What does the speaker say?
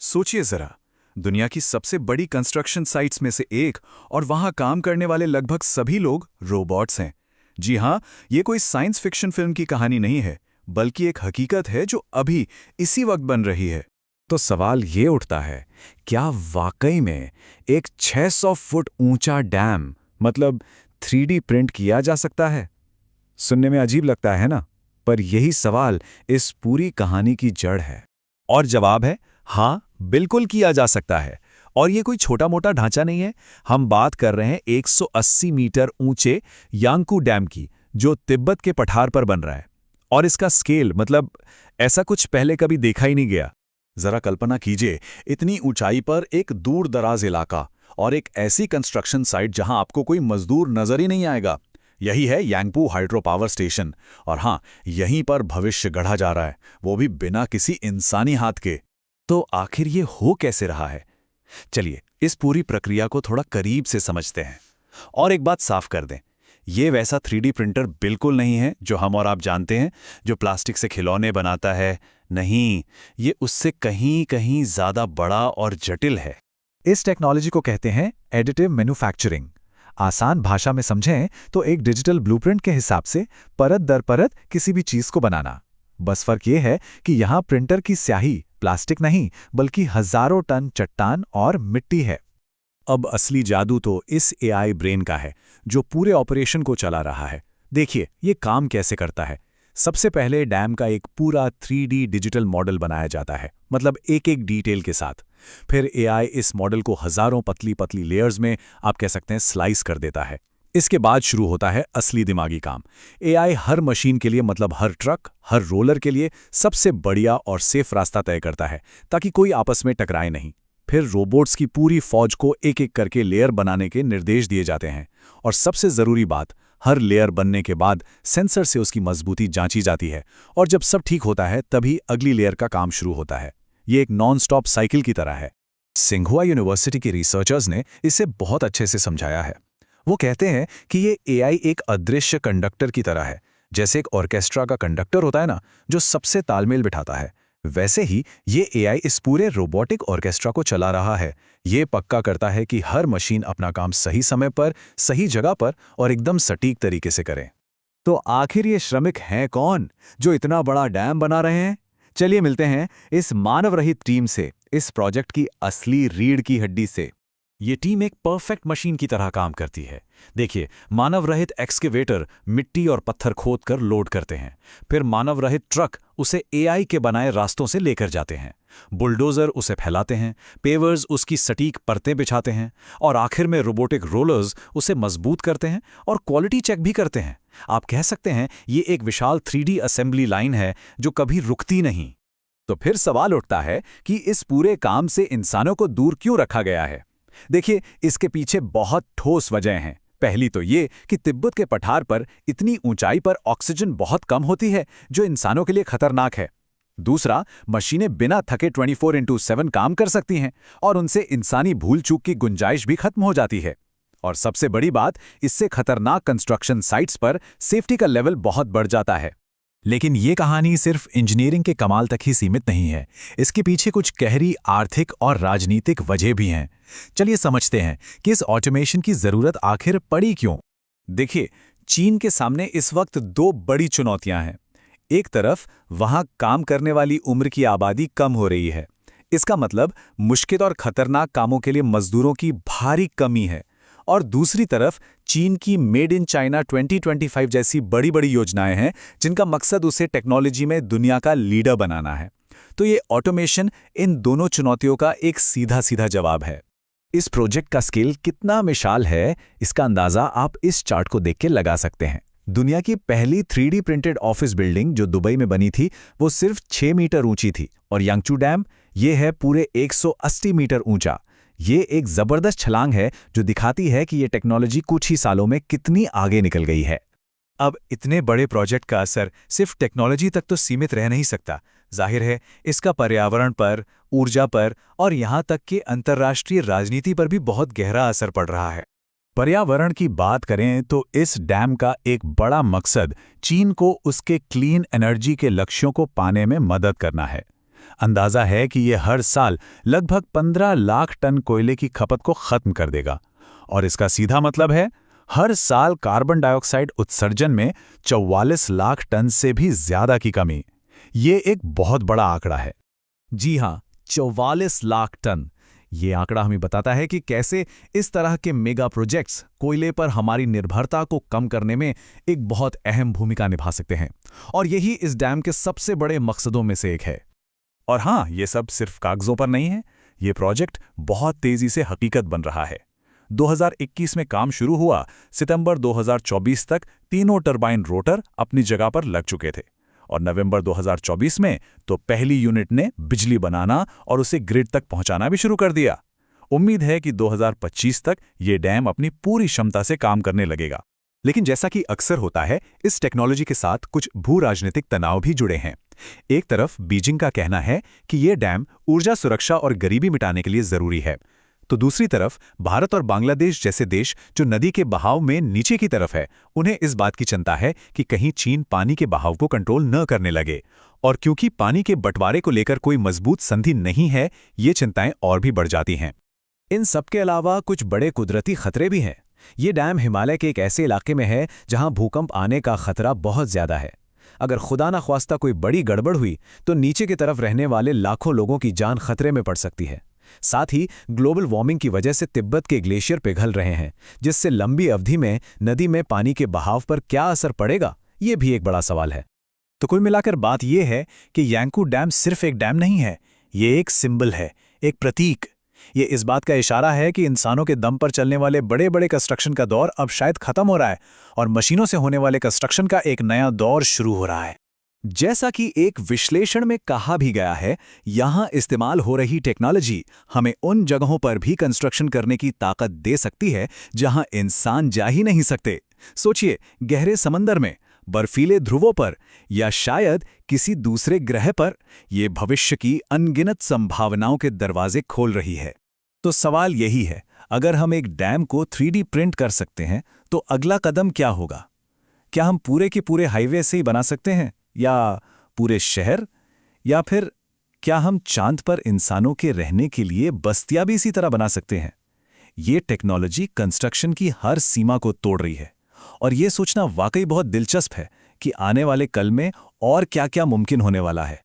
सोचिए जरा, दुनिया की सबसे बड़ी कंस्ट्रक्शन साइट्स में से एक और वहां काम करने वाले लगभग सभी लोग रोबोट्स हैं। जी हां, ये कोई साइंस फिक्शन फिल्म की कहानी नहीं है, बल्कि एक हकीकत है जो अभी इसी वक्त बन रही है। तो सवाल ये उठता है, क्या वाकई में एक 600 फुट ऊंचा डैम, मतलब 3D प्रिंट किया जा सकता है? सुनने में अजीब लगता है ना, पर यही सवाल इस पूरी कहानी की जड़ है। और जवाब है हाँ, बिल्कुल किया जा सकता है। और ये कोई छोटा मोटा ढांचा नहीं है। हम बात कर रहे हैं 180 मीटर ऊंचे यांगकू डैम की, जो तिब्बत के पठार पर बन रहा है। और इसका स्केल, मतलब ऐसा कुछ पहले कभी देखा ही नहीं गया। जरा कल्पना कीजिए, इतनी ऊंचाई पर एक दूर दराज इलाका और एक ऐसी कंस्ट्रक्शन साइट जहां आपको कोई मजदूर नजर ही नहीं आएगा। यही है यांगपू हाइड्रो पावर स्टेशन। और हाँ, यहीं पर भविष्य गढ़ा जा रहा है, वो भी बिना किसी इंसानी हाथ के। तो आखिर ये हो कैसे रहा है? चलिए इस पूरी प्रक्रिया को थोड़ा करीब से समझते हैं। और एक बात साफ कर दें, ये वैसा 3D प्रिंटर बिल्कुल नहीं है जो हम और आप जानते हैं, जो प्लास्टिक से खिलौने बनाता है। नहीं, ये उससे कहीं कहीं ज्यादा बड़ा और जटिल है। इस टेक्नोलॉजी को कहते हैं एडिटिव मैन्युफैक्चरिंग। आसान भाषा में समझें तो एक डिजिटल ब्लूप्रिंट के हिसाब से परत दर परत किसी भी चीज को बनाना। बस फर्क ये है कि यहाँ प्रिंटर की स्याही प्लास्टिक नहीं, बल्कि हजारों टन चट्टान और मिट्टी है। अब असली जादू तो इस AI ब्रेन का है, जो पूरे ऑपरेशन को चला रहा है। देखिए ये काम कैसे करता है। सबसे पहले डैम का एक पूरा 3D डिजिटल मॉडल बनाया जाता है, मतलब एक एक डिटेल के साथ। फिर AI इस मॉडल को हजारों पतली पतली लेयर्स में, आप कह सकते हैं, स्लाइस कर देता है। इसके बाद शुरू होता है असली दिमागी काम। AI हर मशीन के लिए, मतलब हर ट्रक, हर रोलर के लिए सबसे बढ़िया और सेफ रास्ता तय करता है, ताकि कोई आपस में टकराए नहीं। फिर रोबोट्स की पूरी फौज को एक एक करके लेयर बनाने के निर्देश दिए जाते हैं। और सबसे जरूरी बात, हर लेयर बनने के बाद सेंसर से उसकी मजबूती जांची जाती है। और जब सब ठीक होता है तभी अगली लेयर का काम शुरू होता है। ये एक नॉन स्टॉप साइकिल की तरह है। सिंघुआ यूनिवर्सिटी के रिसर्चर्स ने इसे बहुत अच्छे से समझाया है। वो कहते हैं कि ये AI एक अदृश्य कंडक्टर की तरह है। जैसे एक ऑर्केस्ट्रा का कंडक्टर होता है ना, जो सबसे तालमेल बिठाता है, वैसे ही ये AI इस पूरे रोबोटिक ऑर्केस्ट्रा को चला रहा है। ये पक्का करता है कि हर मशीन अपना काम सही समय पर, सही जगह पर और एकदम सटीक तरीके से करे। तो आखिर ये श्रमिक हैं कौन जो इतना बड़ा डैम बना रहे हैं? चलिए मिलते हैं इस मानव रहित टीम से, इस प्रोजेक्ट की असली रीढ़ की हड्डी से। ये टीम एक परफेक्ट मशीन की तरह काम करती है। देखिए, मानव रहित एक्सकेवेटर मिट्टी और पत्थर खोद कर लोड करते हैं। फिर मानव रहित ट्रक उसे AI के बनाए रास्तों से लेकर जाते हैं। बुलडोजर उसे फैलाते हैं, पेवर्स उसकी सटीक परतें बिछाते हैं, और आखिर में रोबोटिक रोलर्स उसे मजबूत करते हैं और क्वालिटी चेक भी करते हैं। आप कह सकते हैं ये एक विशाल 3D असेंबली लाइन है जो कभी रुकती नहीं। तो फिर सवाल उठता है कि इस पूरे काम से इंसानों को दूर क्यों रखा गया है? देखिए, इसके पीछे बहुत ठोस वजह हैं। पहली तो ये कि तिब्बत के पठार पर इतनी ऊंचाई पर ऑक्सीजन बहुत कम होती है, जो इंसानों के लिए खतरनाक है। दूसरा, मशीनें बिना थके 24x7 काम कर सकती हैं और उनसे इंसानी भूल चूक की गुंजाइश भी खत्म हो जाती है। और सबसे बड़ी बात, इससे खतरनाक कंस्ट्रक्शन साइट्स पर सेफ्टी का लेवल बहुत बढ़ जाता है। लेकिन ये कहानी सिर्फ इंजीनियरिंग के कमाल तक ही सीमित नहीं है। इसके पीछे कुछ गहरी आर्थिक और राजनीतिक वजह भी हैं। चलिए समझते हैं कि इस ऑटोमेशन की जरूरत आखिर पड़ी क्यों। देखिए, चीन के सामने इस वक्त दो बड़ी चुनौतियां हैं। एक तरफ वहां काम करने वाली उम्र की आबादी कम हो रही है। इसका मतलब मुश्किल और खतरनाक कामों के लिए मजदूरों की भारी कमी है। और दूसरी तरफ चीन की मेड इन चाइना 2025 जैसी बड़ी बड़ी योजनाएं हैं, जिनका मकसद उसे टेक्नोलॉजी में दुनिया का लीडर बनाना है। तो ये ऑटोमेशन इन दोनों चुनौतियों का एक सीधा सीधा जवाब है। इस प्रोजेक्ट का स्केल कितना विशाल है, इसका अंदाजा आप इस चार्ट को देख के लगा सकते हैं। दुनिया की पहली 3D प्रिंटेड ऑफिस बिल्डिंग जो दुबई में बनी थी, वो सिर्फ 6 मीटर ऊंची थी। और यांगचू डैम, ये है पूरे 180 मीटर ऊंचा। ये एक जबरदस्त छलांग है जो दिखाती है कि ये टेक्नोलॉजी कुछ ही सालों में कितनी आगे निकल गई है। अब इतने बड़े प्रोजेक्ट का असर सिर्फ टेक्नोलॉजी तक तो सीमित रह नहीं सकता। जाहिर है, इसका पर्यावरण पर, ऊर्जा पर और यहाँ तक कि अंतर्राष्ट्रीय राजनीति पर भी बहुत गहरा असर पड़ रहा है। पर्यावरण की बात करें तो इस डैम का एक बड़ा मकसद चीन को उसके क्लीन एनर्जी के लक्ष्यों को पाने में मदद करना है। अंदाजा है कि ये हर साल लगभग 15 लाख टन कोयले की खपत को खत्म कर देगा। और इसका सीधा मतलब है हर साल कार्बन डाइऑक्साइड उत्सर्जन में 44 लाख टन से भी ज्यादा की कमी। ये एक बहुत बड़ा आंकड़ा है। जी हाँ, 44 लाख टन। ये आंकड़ा हमें बताता है कि कैसे इस तरह के मेगा प्रोजेक्ट्स कोयले पर हमारी निर्भरता को कम करने में एक बहुत अहम भूमिका निभा सकते हैं। और यही इस डैम के सबसे बड़े मकसदों में से एक है। और हाँ, ये सब सिर्फ कागजों पर नहीं है। ये प्रोजेक्ट बहुत तेजी से हकीकत बन रहा है। 2021 में काम शुरू हुआ, सितंबर 2024 तक तीनों टरबाइन रोटर अपनी जगह पर लग चुके थे। और नवंबर 2024 में तो पहली यूनिट ने बिजली बनाना और उसे ग्रिड तक पहुंचाना भी शुरू कर दिया। उम्मीद है कि 2025 तक ये डैम अपनी पूरी क्षमता से काम करने लगेगा। लेकिन जैसा कि अक्सर होता है, इस टेक्नोलॉजी के साथ कुछ भू राजनीतिक तनाव भी जुड़े हैं। एक तरफ बीजिंग का कहना है कि ये डैम ऊर्जा सुरक्षा और गरीबी मिटाने के लिए जरूरी है, तो दूसरी तरफ भारत और बांग्लादेश जैसे देश जो नदी के बहाव में नीचे की तरफ है, उन्हें इस बात की चिंता है कि कहीं चीन पानी के बहाव को कंट्रोल न करने लगे। और क्योंकि पानी के बंटवारे को लेकर कोई मजबूत संधि नहीं है, ये चिंताएं और भी बढ़ जाती हैं। इन सबके अलावा कुछ बड़े कुदरती खतरे भी हैं। ये डैम हिमालय के एक ऐसे इलाके में है जहां भूकंप आने का खतरा बहुत ज्यादा है। अगर खुदा ना ख्वास्ता कोई बड़ी गड़बड़ हुई तो नीचे की तरफ रहने वाले लाखों लोगों की जान खतरे में पड़ सकती है। साथ ही ग्लोबल वार्मिंग की वजह से तिब्बत के ग्लेशियर पिघल रहे हैं, जिससे लंबी अवधि में नदी में पानी के बहाव पर क्या असर पड़ेगा, ये भी एक बड़ा सवाल है। तो कुल मिलाकर बात यह है कि यांकू डैम सिर्फ एक डैम नहीं है, ये एक सिंबल है, एक प्रतीक। ये इस बात का इशारा है कि इंसानों के दम पर चलने वाले बड़े बड़े कंस्ट्रक्शन का दौर अब शायद खत्म हो रहा है और मशीनों से होने वाले कंस्ट्रक्शन का एक नया दौर शुरू हो रहा है। जैसा कि एक विश्लेषण में कहा भी गया है, यहां इस्तेमाल हो रही टेक्नोलॉजी हमें उन जगहों पर भी कंस्ट्रक्शन करने की ताकत दे सकती है जहां इंसान जा ही नहीं सकते। सोचिए, गहरे समंदर में, बर्फीले ध्रुवों पर, या शायद किसी दूसरे ग्रह पर। ये भविष्य की अनगिनत संभावनाओं के दरवाजे खोल रही है। तो सवाल यही है, अगर हम एक डैम को 3D प्रिंट कर सकते हैं तो अगला कदम क्या होगा? क्या हम पूरे के पूरे हाईवे से ही बना सकते हैं, या पूरे शहर, या फिर क्या हम चांद पर इंसानों के रहने के लिए बस्तियां भी इसी तरह बना सकते हैं? ये टेक्नोलॉजी कंस्ट्रक्शन की हर सीमा को तोड़ रही है और ये सोचना वाकई बहुत दिलचस्प है कि आने वाले कल में और क्या-क्या मुमकिन होने वाला है।